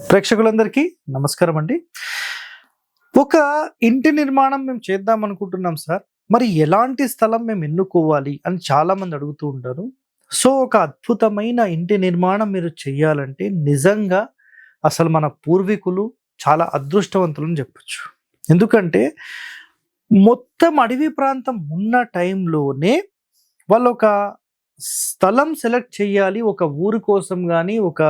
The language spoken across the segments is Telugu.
ప్రేక్షకులందరికీ నమస్కారం అండి. ఒక ఇంటి నిర్మాణం మేము చేద్దాం అనుకుంటున్నాం సార్. మరి ఎలాంటి స్థలం మేము ఎన్నుకోవాలి అని చాలామంది అడుగుతూ ఉంటారు. సో, ఒక అద్భుతమైన ఇంటి నిర్మాణం మీరు చేయాలంటే నిజంగా అసలు మన పూర్వీకులు చాలా అదృష్టవంతులని చెప్పొచ్చు. ఎందుకంటే మొత్తం అడవి ప్రాంతం ఉన్న టైంలోనే వాళ్ళొక స్థలం సెలెక్ట్ చేయాలి. ఒక ఊరు కోసం గాని, ఒక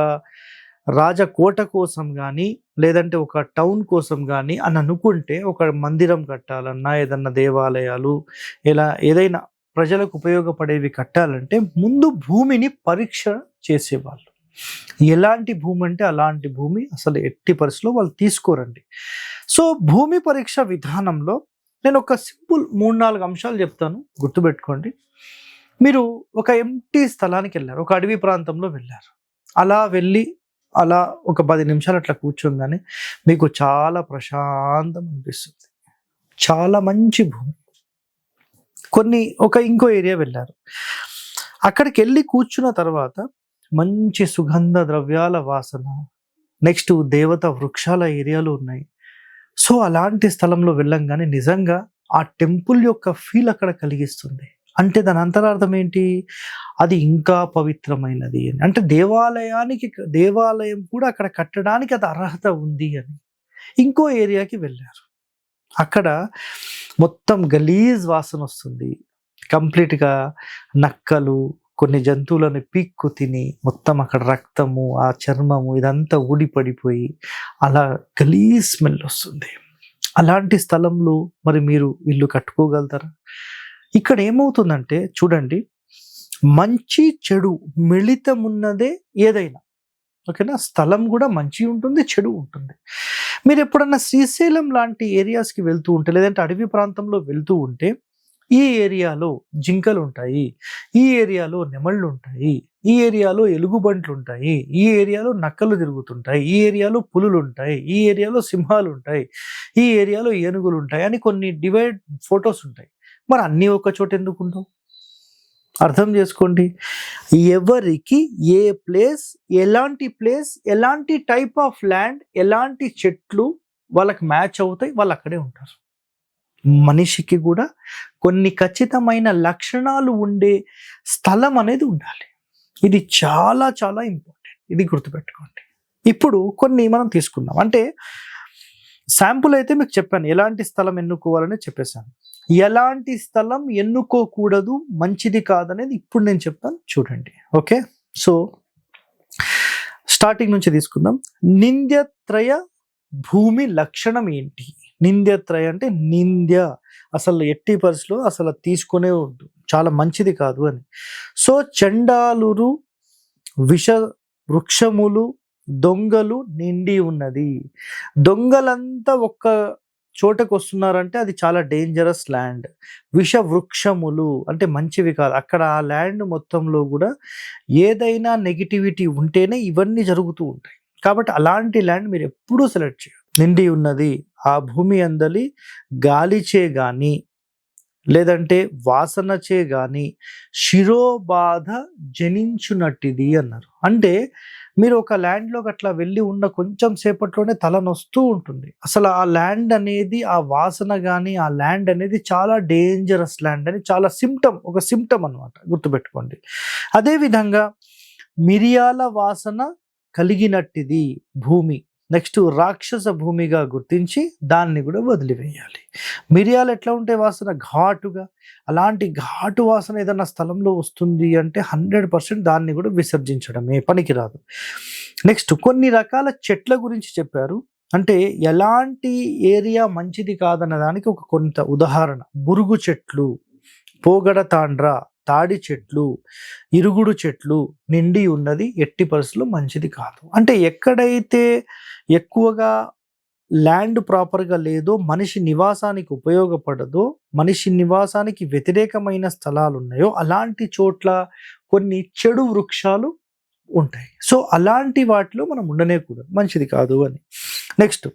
రాజకోట కోసం గాని, లేదంటే ఒక టౌన్ కోసం గాని అని అనుకుంటే, ఒక మందిరం కట్టాలన్నా, ఏదన్నా దేవాలయాలు ఇలా ఏదైనా ప్రజలకు ఉపయోగపడేవి కట్టాలంటే ముందు భూమిని పరీక్ష చేసేవాళ్ళు. ఎలాంటి భూమి అంటే అలాంటి భూమి అసలు ఎట్టి పరిస్థితిలో వాళ్ళు తీసుకోరండి. సో, భూమి పరీక్ష విధానంలో నేను ఒక సింపుల్ 3, 4 అంశాలు చెప్తాను, గుర్తుపెట్టుకోండి. మీరు ఒక ఎంప్టీ స్థలానికెళ్లారు. ఒక అడవి ప్రాంతంలో వెళ్లారు. అలా వెళ్ళి అలా ఒక 10 నిమిషాలు అట్లా కూర్చోగానే మీకు చాలా ప్రశాంతం అనిపిస్తుంది. చాలా మంచి భూమి. ఇంకో ఏరియా వెళ్లారు. అక్కడికెళ్ళి కూర్చున్న తర్వాత మంచి సుగంధ ద్రవ్యాల వాసన, నెక్స్ట్ దేవతా వృక్షాల ఏరియాలు ఉన్నాయి. సో, అలాంటి స్థలంలో వెళ్ళంగానే నిజంగా ఆ టెంపుల్ యొక్క ఫీల్ అక్కడ కలిగిస్తుంది. అంటే దాని అంతరార్థం ఏంటి? అది ఇంకా పవిత్రమైనది అని. అంటే దేవాలయం కూడా అక్కడ కట్టడానికి అది అర్హత ఉంది అని. ఇంకో ఏరియాకి వెళ్ళారు. అక్కడ మొత్తం గలీజ్ వాసన వస్తుంది. కంప్లీట్‌గా నక్కలు, కొన్ని జంతువులను పీక్కు తిని మొత్తం అక్కడ రక్తము, ఆ చర్మము ఇదంతా ఊడిపడిపోయి అలా గలీజ్ స్మెల్ వస్తుంది. అలాంటి స్థలంలో మరి మీరు ఇల్లు కట్టుకోగలుగుతారా? ఇక్కడ ఏమవుతుందంటే చూడండి, మంచి చెడు మిళితమున్నదే ఏదైనా. ఓకేనా? స్థలం కూడా మంచి ఉంటుంది, చెడు ఉంటుంది. మీరు ఎప్పుడన్నా శ్రీశైలం లాంటి ఏరియాస్‌కి వెళ్తూ ఉంటే, లేదంటే అడవి ప్రాంతంలో వెళ్తూ ఉంటే, ఈ ఏరియాలో జింకలు ఉంటాయి, ఈ ఏరియాలో నెమళ్ళు ఉంటాయి, ఈ ఏరియాలో ఎలుగుబంట్లు ఉంటాయి, ఈ ఏరియాలో నక్కలు తిరుగుతుంటాయి, ఈ ఏరియాలో పులులు ఉంటాయి, ఈ ఏరియాలో సింహాలు ఉంటాయి, ఈ ఏరియాలో ఏనుగులు ఉంటాయి అని కొన్ని డివైడ్ ఫోటోస్ ఉంటాయి. మరి అన్నీ ఒక చోట ఎందుకుండవు? అర్థం చేసుకోండి. ఎవరికి ఏ ప్లేస్, ఎలాంటి టైప్ ఆఫ్ ల్యాండ్, ఎలాంటి చెట్లు వాళ్ళకి మ్యాచ్ అవుతాయి, వాళ్ళు అక్కడే ఉంటారు. మనిషికి కూడా కొన్ని ఖచ్చితమైన లక్షణాలు ఉండే స్థలం అనేది ఉండాలి. ఇది చాలా చాలా ఇంపార్టెంట్. ఇది గుర్తుపెట్టుకోండి. ఇప్పుడు కొన్ని మనం తీసుకుందాం. అంటే శాంపుల్ అయితే మీకు చెప్పాను, ఎలాంటి స్థలం ఎన్నుకోవాలని చెప్పేశాను. ఎలాంటి స్థలం ఎన్నుకోకూడదు, మంచిది కాదనేది ఇప్పుడు నేను చెప్తాను, చూడండి. ఓకే, సో స్టార్టింగ్ నుంచి తీసుకుందాం. నింద్యత్రయ భూమి లక్షణం ఏంటి? నింద్యత్రయ అంటే అసలు ఎట్టి పరిస్థితిలో అసలు తీసుకునే వద్దు, చాలా మంచిది కాదు అని. సో, చండాలురు, విష వృక్షములు, దొంగలు నిండి ఉన్నది. దొంగలంతా ఒక్క చోటకు వస్తున్నారంటే అది చాలా డేంజరస్ ల్యాండ్. విష వృక్షములు అంటే మంచివి కాదు. అక్కడ ఆ ల్యాండ్ మొత్తంలో కూడా ఏదైనా నెగిటివిటీ ఉంటేనే ఇవన్నీ జరుగుతూ ఉంటాయి. కాబట్టి అలాంటి ల్యాండ్ మీరు ఎప్పుడూ సెలెక్ట్ చేయరు. నిండి ఉన్నది, ఆ భూమి అందలి గాలిచే గాని, లేదంటే వాసనచే గాని శిరోబాధ జనించునట్టిది అన్నారు. అంటే మీరు ఒక ల్యాండ్లోకి అట్లా వెళ్ళి ఉన్న కొంచెం సేపట్లోనే తలనొస్తూ ఉంటుంది. అసలు ఆ ల్యాండ్ అనేది, ఆ వాసన కానీ ఆ ల్యాండ్ అనేది చాలా డేంజరస్ ల్యాండ్ అని చాలా ఒక సిమ్టమ్ అనమాట, గుర్తుపెట్టుకోండి. అదేవిధంగా మిరియాల వాసన కలిగినట్టిది భూమి. నెక్స్ట్ రాక్షస భూమిగా గుర్తించి దాన్ని కూడా వదిలివేయాలి. మిరియాలు ఎట్లా ఉంటే వాసన ఘాటుగా, అలాంటి ఘాటు వాసన ఏదన్నా స్థలంలో వస్తుంది అంటే 100% దాన్ని కూడా విసర్జించడమే, పనికిరాదు. నెక్స్ట్ కొన్ని రకాల చెట్ల గురించి చెప్పారు. అంటే ఎలాంటి ఏరియా మంచిది కాదన్న దానికి ఒక కొంత ఉదాహరణ. బురుగు చెట్లు, పోగడ తాండ్ర, తాడి చెట్లు, ఇరుగుడు చెట్లు నిండి ఉన్నది ఎట్టి పరిస్థితుల్లో మంచిది కాదు. అంటే ఎక్కడైతే ఎక్కువగా ల్యాండ్ ప్రాపర్గా లేదో, మనిషి నివాసానికి ఉపయోగపడదో, మనిషి నివాసానికి వ్యతిరేకమైన స్థలాలు ఉన్నాయో అలాంటి చోట్ల కొన్ని చెడు వృక్షాలు ఉంటాయి. సో, అలాంటి వాటిలో మనం ఉండనేకూడదు, మంచిది కాదు అని. నెక్స్ట్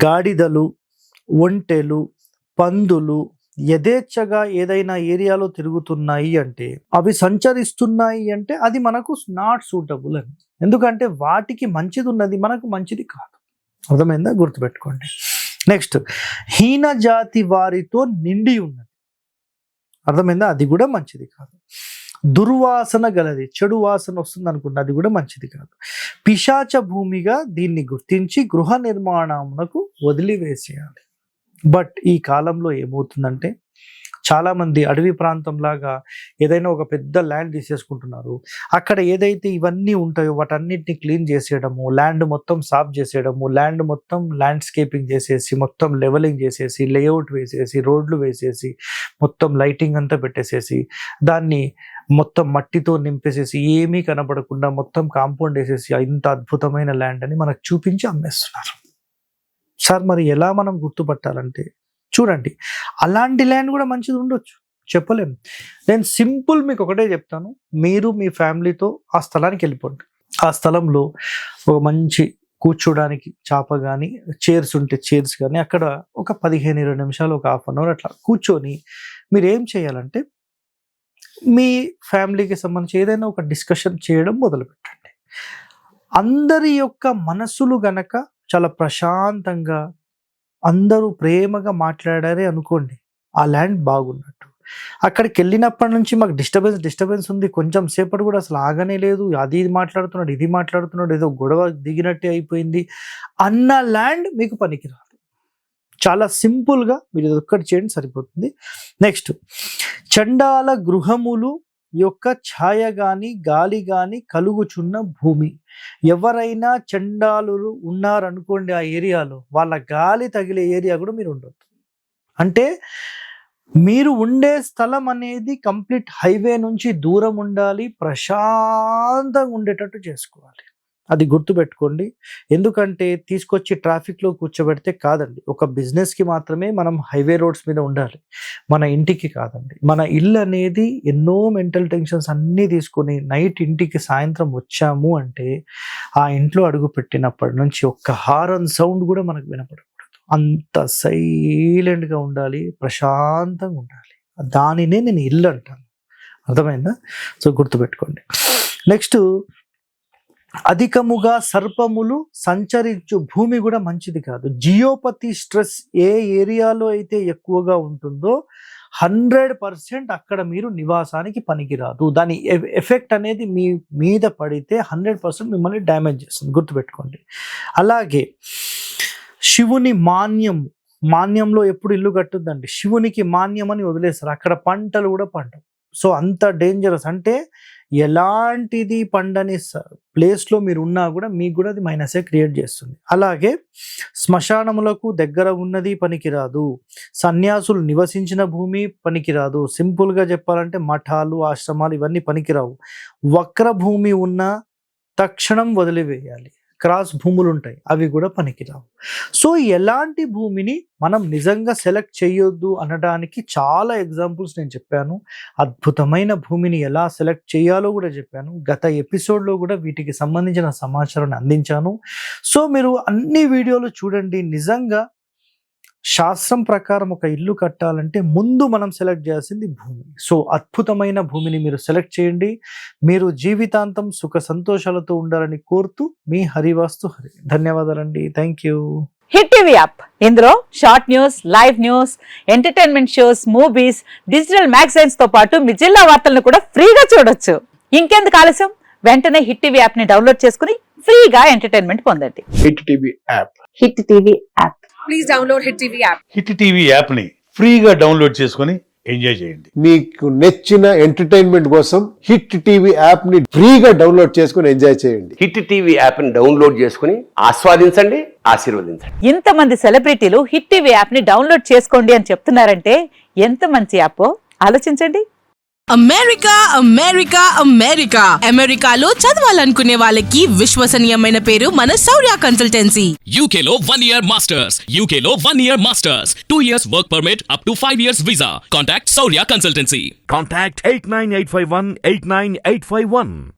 గాడిదలు, ఒంటెలు, పందులు, యథేచ్ఛగా ఏదైనా ఏరియాలో తిరుగుతున్నాయి అంటే, అవి సంచరిస్తున్నాయి అంటే అది మనకు నాట్ సూటబుల్ అని. ఎందుకంటే వాటికి మంచిది ఉన్నది, మనకు మంచిది కాదు. అర్థమైందా? గుర్తుపెట్టుకోండి. నెక్స్ట్, హీన జాతి వారితో నిండి ఉన్నది. అర్థమైందా? అది కూడా మంచిది కాదు. దుర్వాసన గలది, చెడు వాసన వస్తుంది అనుకున్న, అది కూడా మంచిది కాదు. పిశాచ భూమిగా దీన్ని గుర్తించి గృహ నిర్మాణమునకు వదిలివేసేయాలి. బట్ ఈ కాలంలో ఏమవుతుందంటే, చాలా మంది అడవి ప్రాంతంలాగా ఏదైనా ఒక పెద్ద ల్యాండ్ తీసేసుకుంటున్నారు. అక్కడ ఏదైతే ఇవన్నీ ఉంటాయో వాటన్నిటిని క్లీన్ చేసేయడము, ల్యాండ్ మొత్తం సాఫ్ చేసేయడము, ల్యాండ్ మొత్తం ల్యాండ్స్కేపింగ్ చేసేసి, మొత్తం లెవెలింగ్ చేసేసి, లేఅవుట్ వేసేసి, రోడ్లు వేసేసి, మొత్తం లైటింగ్ అంతా పెట్టేసేసి, దాన్ని మొత్తం మట్టితో నింపేసేసి, ఏమీ కనపడకుండా మొత్తం కాంపౌండ్ వేసేసి, ఇంత అద్భుతమైన ల్యాండ్ అని మనకు చూపించి అమ్మేస్తున్నారు. సార్ మరి ఎలా మనం గుర్తుపట్టాలంటే, చూడండి, అలాంటి ల్యాండ్ కూడా మంచిది ఉండొచ్చు, చెప్పలేం. నేను సింపుల్ మీకు ఒకటే చెప్తాను, మీరు మీ ఫ్యామిలీతో ఆ స్థలానికి వెళ్ళిపోండి. ఆ స్థలంలో ఒక మంచి కూర్చోడానికి చాప కానీ, చైర్స్ ఉంటే చైర్స్ కానీ, అక్కడ ఒక 15-20 నిమిషాలు, ఒక హాఫ్ అన్ అవర్ అట్లా కూర్చొని మీరు ఏం చేయాలంటే, మీ ఫ్యామిలీకి సంబంధించి ఏదైనా ఒక డిస్కషన్ చేయడం మొదలుపెట్టండి. అందరి యొక్క మనసులు గనక చాలా ప్రశాంతంగా, అందరూ ప్రేమగా మాట్లాడారే అనుకోండి, ఆ ల్యాండ్ బాగున్నట్టు. అక్కడికి వెళ్ళినప్పటి నుంచి మాకు డిస్టర్బెన్స్ ఉంది, కొంచెం సేపటి కూడా అసలు ఆగనే లేదు, అది మాట్లాడుతున్నాడు, ఇది మాట్లాడుతున్నాడు, ఏదో గొడవ దిగినట్టే అయిపోయింది అన్న ల్యాండ్ మీకు పనికిరాదు. చాలా సింపుల్గా మీరు ఇది ఒక్కటి చేయండి, సరిపోతుంది. నెక్స్ట్, చండాల గృహములు యొక్క ఛాయ గాని, గాలి గాని కలుగుచున్న భూమి. ఎవరైనా చండాలులు ఉన్నారనుకోండి ఆ ఏరియాలో, వాళ్ళ గాలి తగిలే ఏరియా కూడా మీరు ఉండొద్దు. అంటే మీరు ఉండే స్థలం అనేది కంప్లీట్ హైవే నుంచి దూరం ఉండాలి, ప్రశాంతంగా ఉండేటట్టు చేసుకోవాలి. అది గుర్తుపెట్టుకోండి. ఎందుకంటే తీసుకొచ్చి ట్రాఫిక్లో కూర్చోబెడితే కాదండి. ఒక బిజినెస్కి మాత్రమే మనం హైవే రోడ్స్ మీద ఉండాలి, మన ఇంటికి కాదండి. మన ఇల్లు అనేది ఎన్నో మెంటల్ టెన్షన్స్ అన్నీ తీసుకొని నైట్ ఇంటికి సాయంత్రం వచ్చాము అంటే, ఆ ఇంట్లో అడుగు పెట్టినప్పటి నుంచి ఒక్క హారన్ సౌండ్ కూడా మనకు వినపడకూడదు. అంత సైలెంట్గా ఉండాలి, ప్రశాంతంగా ఉండాలి. దానినే నేను ఇల్లు అంటాను. అర్థమైందా? సో గుర్తుపెట్టుకోండి. నెక్స్ట్, అధికముగా సర్పములు సంచరించు భూమి కూడా మంచిది కాదు. జియోపతి స్ట్రెస్ ఏ ఏరియాలో అయితే ఎక్కువగా ఉంటుందో 100% అక్కడ మీరు నివాసానికి పనికిరాదు. దాని ఎఫెక్ట్ అనేది మీ మీద పడితే 100% మిమ్మల్ని డ్యామేజ్ చేస్తుంది, గుర్తుపెట్టుకోండి. అలాగే శివుని మాన్యంలో ఎప్పుడు ఇల్లు కట్టుద్దండి, శివునికి మాన్యం అని వదిలేస్తారు, అక్కడ పంటలు కూడా పండవు. సో అంత డేంజరస్. అంటే ఎలాంటిది పండని ప్లేస్లో మీరు ఉన్నా కూడా మీకు కూడా అది మైనసే క్రియేట్ చేస్తుంది. అలాగే శ్మశానములకు దగ్గర ఉన్నది పనికిరాదు, సన్యాసులు నివసించిన భూమి పనికిరాదు. సింపుల్గా చెప్పాలంటే మఠాలు, ఆశ్రమాలు ఇవన్నీ పనికిరావు. వక్ర భూమి ఉన్న తక్షణం వదిలివేయాలి. క్రాస్ భూములు ఉంటాయి, అవి కూడా పనికిరావు. సో ఎలాంటి భూమిని మనం నిజంగా సెలెక్ట్ చేయొద్దు అనడానికి చాలా ఎగ్జాంపుల్స్ నేను చెప్పాను. అద్భుతమైన భూమిని ఎలా సెలెక్ట్ చేయాలో కూడా చెప్పాను. గత ఎపిసోడ్లో కూడా వీటికి సంబంధించిన సమాచారాన్ని అందించాను. సో మీరు అన్ని వీడియోలు చూడండి. నిజంగా శాస్త్రం ప్రకారం ఒక ఇల్లు కట్టాలంటే ముందు మనం సెలెక్ట్ చేయాల్సింది భూమి. సో అద్భుతమైన భూమిని మీరు సెలెక్ట్ చేయండి. మీరు జీవితాంతం సుఖ సంతోషాలతో ఉండాలని కోరుతూ మీ హరివాస్తు హరి. ధన్యవాదాలండి. Thank you. Hit TV app, ఇందులో short news, live news, entertainment shows, movies, digital magazines తో పాటు మీ జిల్లా వార్తలను కూడా ఫ్రీగా చూడొచ్చు. ఇంకెందుకు ఆలస్యం, వెంటనే హిట్ టీవీ యాప్ ని డౌన్లోడ్ చేసుకుని ఫ్రీగా ఎంటర్టైన్మెంట్ పొందండి. Hit TV app. Hit TV app. Please download Hit TV app. Hit TV app ని ఫ్రీగా డౌన్లోడ్ చేసుకొని ఎంజాయ్ చేయండి. మీకు నచ్చిన ఎంటర్టైన్మెంట్ కోసం హిట్ టీవీ యాప్ ని ఫ్రీగా డౌన్లోడ్ చేసుకొని ఎంజాయ్ చేయండి. హిట్ టీవీ యాప్ ని డౌన్లోడ్ చేసుకుని ఆస్వాదించండి, ఆశీర్వదించండి. ఇంతమంది సెలబ్రిటీలు హిట్ టీవీ యాప్ ని డౌన్లోడ్ చేసుకోండి అని చెప్తున్నారంటే ఎంత మంచి యాప్ ఆలోచించండి. అమెరికా అమెరికాలో చదవాలనుకునే వాళ్ళకి విశ్వసనీయమైన పేరు మన శౌర్య కన్సల్టెన్సీ. UK లో 1 year masters, UK లో 1 year masters, 2 years work permit up to 5 years visa. Contact Saurya Consultancy. Contact 89851 89851.